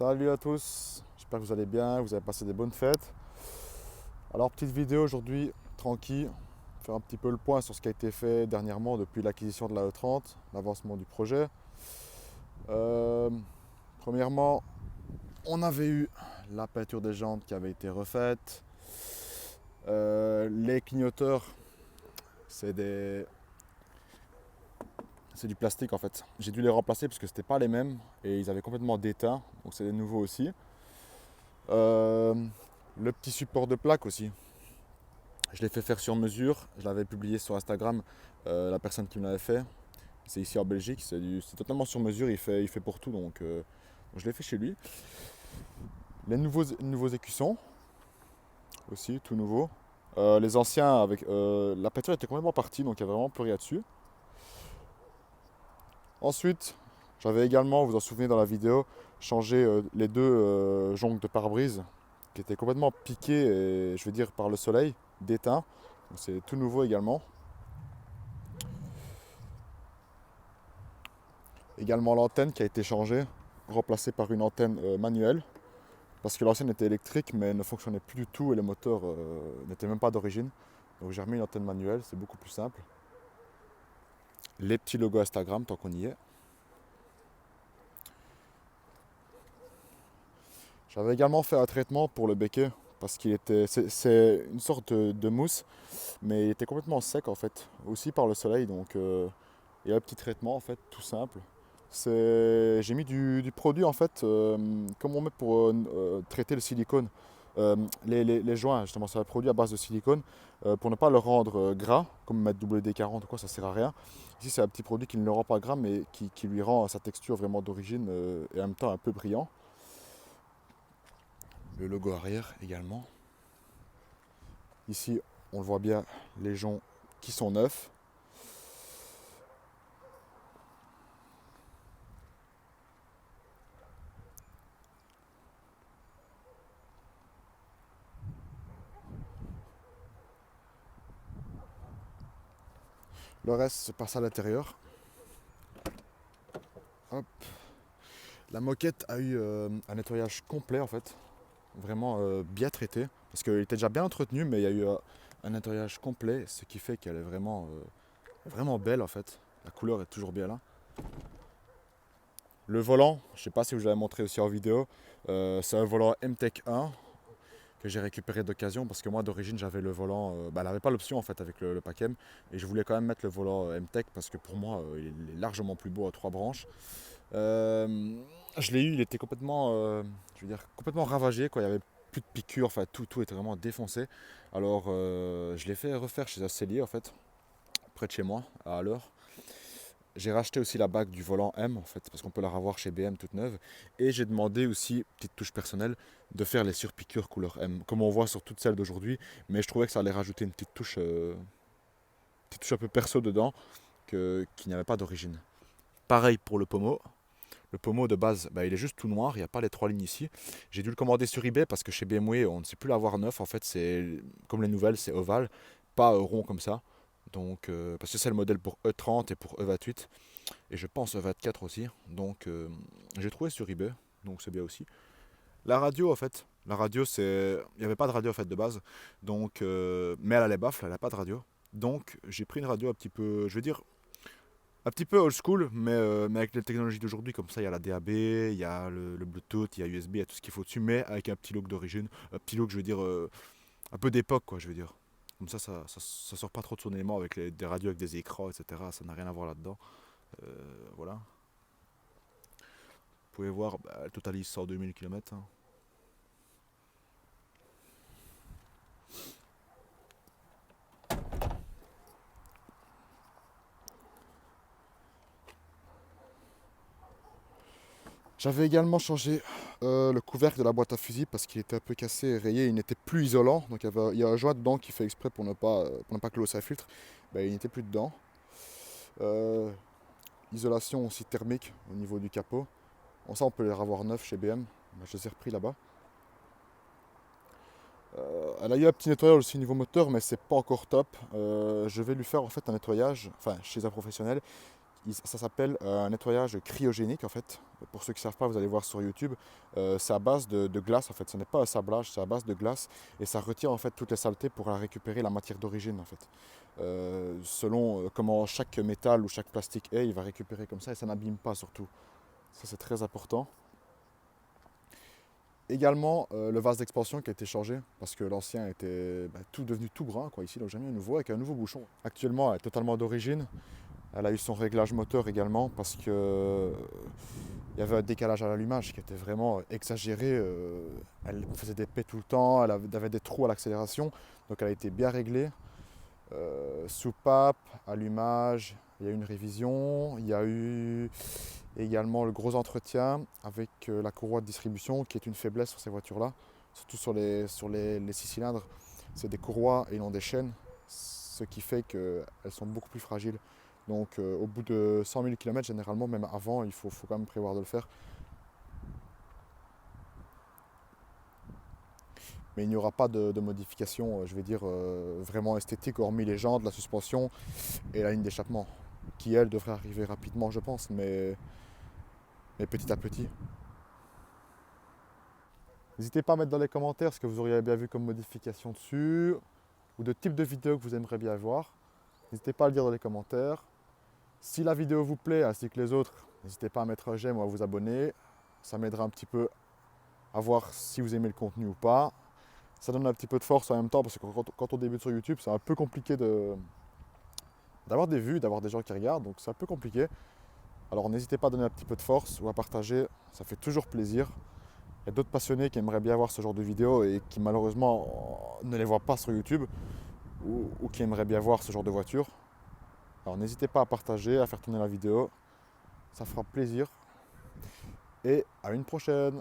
Salut à tous, j'espère que vous allez bien, que vous avez passé des bonnes fêtes. Alors petite vidéo aujourd'hui, tranquille, faire un petit peu le point sur ce qui a été fait dernièrement depuis l'acquisition de la E30, l'avancement du projet. Euh, Premièrement, on avait eu la peinture des jantes qui avait été refaite. Les clignoteurs, c'est des... c'est du plastique en fait. J'ai dû les remplacer parce que c'était pas les mêmes et ils avaient complètement déteint, donc c'est des nouveaux aussi. Euh, le petit support de plaque aussi. Je l'ai fait faire sur mesure, je l'avais publié sur Instagram, la personne qui me l'avait fait, c'est ici en Belgique, c'est totalement sur mesure, il fait pour tout, donc je l'ai fait chez lui. Les nouveaux écussons, aussi, tout nouveau. Les anciens, la peinture était complètement partie, donc il n'y avait vraiment plus rien dessus. Ensuite, j'avais également, vous vous en souvenez dans la vidéo, changé les deux jongles de pare-brise, qui étaient complètement piqués, et, je veux dire, par le soleil, déteints. Donc c'est tout nouveau également. Également l'antenne qui a été changée, remplacée par une antenne manuelle, parce que l'ancienne était électrique mais ne fonctionnait plus du tout et le moteur n'était même pas d'origine. Donc j'ai remis une antenne manuelle, c'est beaucoup plus simple. Les petits logos Instagram tant qu'on y est. J'avais également fait un traitement pour le béquet parce qu'il était, c'est une sorte de mousse, mais il était complètement sec en fait, aussi par le soleil. Donc il y a un petit traitement en fait, tout simple. J'ai mis du produit en fait, comme on met pour traiter le silicone. Les joints, justement, c'est un produit à base de silicone pour ne pas le rendre gras, comme mettre WD-40 ou quoi, ça sert à rien. Ici, c'est un petit produit qui ne le rend pas gras, mais qui lui rend sa texture vraiment d'origine et en même temps un peu brillant. Le logo arrière également. Ici, on le voit bien, les joncs qui sont neufs. Le reste se passe à l'intérieur. Hop. La moquette a eu un nettoyage complet en fait, vraiment bien traité, parce qu'il était déjà bien entretenu, mais il y a eu un nettoyage complet, ce qui fait qu'elle est vraiment belle en fait. La couleur est toujours bien là. Le volant, je ne sais pas si vous l'avez montré aussi en vidéo, c'est un volant MTech 1 que j'ai récupéré d'occasion parce que moi d'origine j'avais le volant, elle n'avait pas l'option en fait avec le pack M et je voulais quand même mettre le volant MTech parce que pour moi il est largement plus beau à trois branches. Euh, je l'ai eu, il était complètement, je veux dire, complètement ravagé, quoi. Il n'y avait plus de piqûres, enfin tout était vraiment défoncé. Alors je l'ai fait refaire chez un sellier en fait, près de chez moi, à l'heure. J'ai racheté aussi la bague du volant M en fait, parce qu'on peut la revoir chez BM toute neuve. Et j'ai demandé aussi, petite touche personnelle, de faire les surpiqûres couleur M, comme on voit sur toutes celles d'aujourd'hui. Mais je trouvais que ça allait rajouter une petite touche un peu perso dedans, qui n'y avait pas d'origine. Pareil pour le pommeau. Le pommeau de base, il est juste tout noir, il n'y a pas les trois lignes ici. J'ai dû le commander sur eBay parce que chez BMW, on ne sait plus l'avoir neuf. En fait, c'est comme les nouvelles, c'est ovale, pas rond comme ça. Donc, parce que c'est le modèle pour E30 et pour E28. Et je pense E24 aussi. Donc, j'ai trouvé sur eBay. Donc, c'est bien aussi. La radio, en fait. La radio, c'est. Il n'y avait pas de radio, en fait, de base. Donc, mais elle a les baffles, elle n'a pas de radio. Donc, j'ai pris une radio un petit peu, je veux dire, un petit peu old school, mais avec les technologies d'aujourd'hui, comme ça, il y a la DAB, il y a le Bluetooth, il y a USB, il y a tout ce qu'il faut dessus, mais avec un petit look d'origine, un petit look, je veux dire, un peu d'époque, quoi, je veux dire. Comme ça sort pas trop de son élément avec des radios avec des écrans, etc. Ça n'a rien à voir là-dedans. Voilà. Vous pouvez voir, elle totalise 102 000 km. J'avais également changé le couvercle de la boîte à fusil parce qu'il était un peu cassé et rayé, il n'était plus isolant. Donc il y a un joint dedans qui fait exprès pour ne pas que l'eau s'infiltre. Il n'était plus dedans. Euh, Isolation aussi thermique au niveau du capot. Bon, ça, on peut les avoir neufs chez BM. Je les ai repris là-bas. Elle a eu un petit nettoyage aussi niveau moteur, mais c'est pas encore top. Je vais lui faire en fait un nettoyage, enfin chez un professionnel, Ça s'appelle un nettoyage cryogénique en fait. Pour ceux qui ne savent pas, vous allez voir sur YouTube. C'est à base de glace en fait. Ce n'est pas un sablage, c'est à base de glace et ça retire en fait toutes les saletés pour récupérer la matière d'origine en fait. Selon comment chaque métal ou chaque plastique est, il va récupérer comme ça et ça n'abîme pas surtout. Ça c'est très important. Également le vase d'expansion qui a été changé parce que l'ancien était tout devenu tout brun quoi. Ici donc j'ai mis un nouveau avec un nouveau bouchon. Actuellement elle est totalement d'origine. Elle a eu son réglage moteur également parce que il y avait un décalage à l'allumage qui était vraiment exagéré. Elle faisait des pets tout le temps, elle avait des trous à l'accélération, donc elle a été bien réglée. Soupape, allumage, il y a eu une révision, il y a eu également le gros entretien avec la courroie de distribution qui est une faiblesse sur ces voitures-là, surtout sur les 6 cylindres. C'est des courroies et non des chaînes, ce qui fait qu'elles sont beaucoup plus fragiles. Donc au bout de 100 000 km, généralement, même avant, il faut quand même prévoir de le faire. Mais il n'y aura pas de modification, je vais dire, vraiment esthétique, hormis les jantes, la suspension et la ligne d'échappement, qui elle devrait arriver rapidement, je pense, mais petit à petit. N'hésitez pas à mettre dans les commentaires ce que vous auriez bien vu comme modification dessus, ou de type de vidéo que vous aimeriez bien voir. N'hésitez pas à le dire dans les commentaires. Si la vidéo vous plaît, ainsi que les autres, n'hésitez pas à mettre un j'aime ou à vous abonner. Ça m'aidera un petit peu à voir si vous aimez le contenu ou pas. Ça donne un petit peu de force en même temps, parce que quand on débute sur YouTube, c'est un peu compliqué d'avoir des vues, d'avoir des gens qui regardent, donc c'est un peu compliqué. Alors n'hésitez pas à donner un petit peu de force ou à partager, ça fait toujours plaisir. Il y a d'autres passionnés qui aimeraient bien voir ce genre de vidéos et qui malheureusement ne les voient pas sur YouTube ou qui aimeraient bien voir ce genre de voiture. Alors n'hésitez pas à partager, à faire tourner la vidéo, ça fera plaisir. Et à une prochaine!